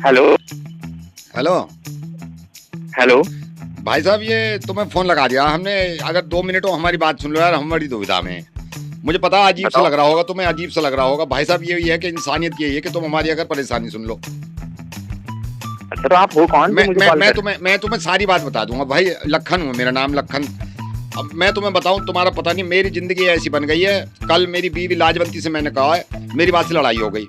Hello hello hello. भाई साहब, ये तुम्हें फोन लगा दिया हमने। अगर 2 मिनट हो हमारी बात सुन लो यार, हम बड़ी दुविधा में हैं। मुझे पता अजीब सा बताओ। लग रहा होगा, तुम्हें अजीब सा लग रहा होगा भाई साहब। ये है कि इंसानियत की है कि तुम हमारी अगर परेशानी सुन लो। अच्छा, तो आप हो कौन? मैं मुझे मैं कॉल मैं कर। तुम्हें तुम्हें सारी बात बता दूंगा भाई। लखन हूँ, मेरा नाम लखन। अब मैं तुम्हें बताऊं, तुम्हारा पता नहीं, मेरी जिंदगी ऐसी बन गई है। कल मेरी बीवी लाजवंती से मैंने कहा है, मेरी बात से लड़ाई हो गई।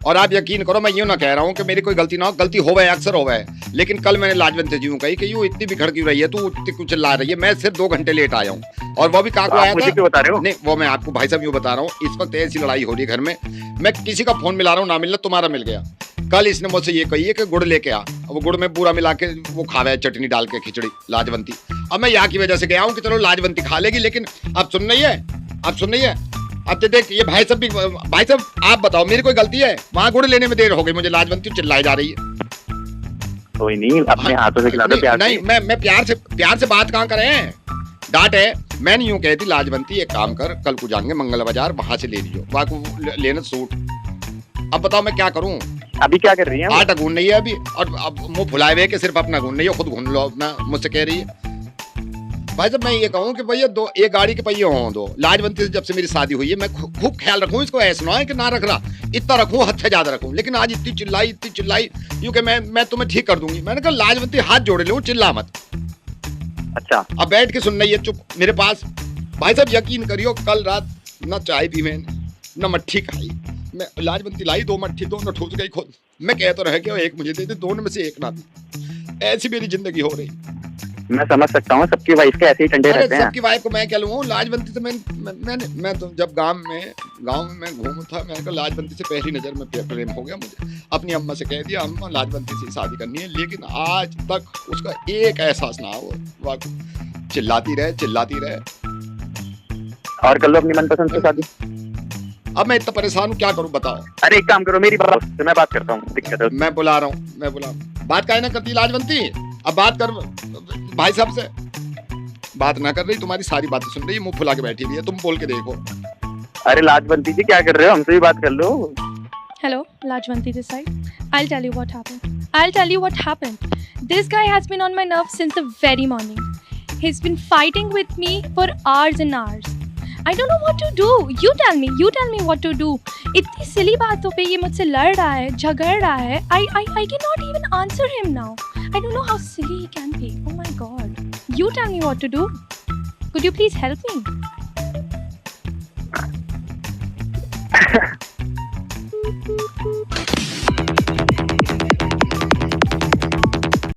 और आप यकीन करो, मैं यूं ना कह रहा हूं कि मेरी कोई गलती ना हो, गलती हो गए, अक्सर हो गए। लेकिन कल मैंने लाजवंती से यूं कही कि यूं इतनी बिखड़ क्यों रही है तू, इतनी कुछ चिल्ला रही है। मैं सिर्फ 2 घंटे लेट आया हूँ, और वो भी कहा को आप आया मुझे था। क्यों बता रहे हो? नहीं, वो मैं आपको भाई साहब यूं बता रहा हूँ, इस वक्त ऐसी लड़ाई हो रही है घर में। मैं किसी का फोन मिला रहा हूँ, ना मिलना, तुम्हारा मिल गया। कल इसने मुझसे ये कही है कि गुड़ लेके आ। वो गुड़ में पूरा मिला के वो खावे, चटनी डाल के खिचड़ी लाजवंती। अब मैं यहाँ की वजह से गया हूँ कि चलो लाजवंती खा लेगी, लेकिन अब सुन रही है, अब सुन रही है। अब तो देख, ये भाई साहब भी, भाई साहब आप बताओ, मेरी कोई गलती है? वहाँ गुड़ लेने में देर हो गई, मुझे लाजवंती चिल्लाई जा रही है। कोई नहीं, अपने हाथों से खिला दो प्यार से। नहीं, मैं प्यार से बात कहाँ करें, डांट है। मैंने यूं कहती, लाजवंती एक काम कर, कल को जाएंगे मंगल बाजार, वहां से ले लियो, वहां को लेना सूट। अब बताओ मैं क्या करूं? अभी क्या कर रही हैं? आटा गूंद नहीं है अभी, और अब मुंह फुलाए हुए कि सिर्फ अपना गूंद नहीं है, खुद गूंद लो अपना, मुझसे कह रही है। भाई साहब मैं ये कहूँ कि भैया एक गाड़ी के पहिए हों दो। लाजवंती से जब से मेरी शादी हुई है, मैं खूब ख्याल रखूं इसको, ऐसा ना है कि ना रख रहा, इतना रखूं, हद से ज्यादा रखूं। लेकिन आज इतनी चिल्लाई यूं कि मैं तुम्हें ठीक कर दूंगी। मैंने कहा लाजवंती हाथ जोड़े लो, चिल्ला मत। अच्छा, अब बैठ के सुन रही है चुप मेरे पास। भाई साहब यकीन करियो, कल रात न चाय पी मैंने, न मट्ठी खाई। मैं लाजवंती लाई 2 मट्ठी, दोनों ठूस गई खुद। मैं कह तो रह गया एक मुझे दे दे, दोनों में से एक ना दी। ऐसी मेरी जिंदगी हो रही। मैं समझ सकता हूँ, सबकी वाइफ के ऐसे ही टंडे अरे रहते हैं। सबकी वाइफ को मैं क्या लूँ? लाजवंती से मैं तो जब गांव में मैं घूम था, मैंने कहा लाजवंती से पहली नजर में प्रेम हो गया मुझे। अपनी अम्मा से कह दिया, अम्मा लाजवंती से शादी करनी है। लेकिन आज तक उसका एक एहसास ना हो, चिल्लाती रहे। और कर लो अपनी मनपसंद से शादी। अब मैं इतना परेशान हूँ, क्या करूँ बताओ? अरे एक काम करो, मेरी बात से मैं बात करता हूँ, दिक्कत है। मैं बुला रहा हूँ। बात काहे ना करती लाजवंती? अब बात कर भाई साहब से। बात ना कर रही, तुम्हारी सारी बातें सुन रही है, मुंह फुला के बैठी हुई है। तुम बोल के देखो। अरे लाजवंती जी, क्या कर रहे हो? हमसे भी बात कर लो। Hello, Lajwanti this side. I'll tell you what happened. This guy has been on my nerves since the very morning. He's been fighting with me for hours and hours. I don't know what to do. You tell me what to do. इतनी silly बातों पे ये मुझसे लड़ रहा है, झगड़ रहा है. I cannot even answer him now. I don't know how silly he can be. Oh my God. You tell me what to do. Could you please help me?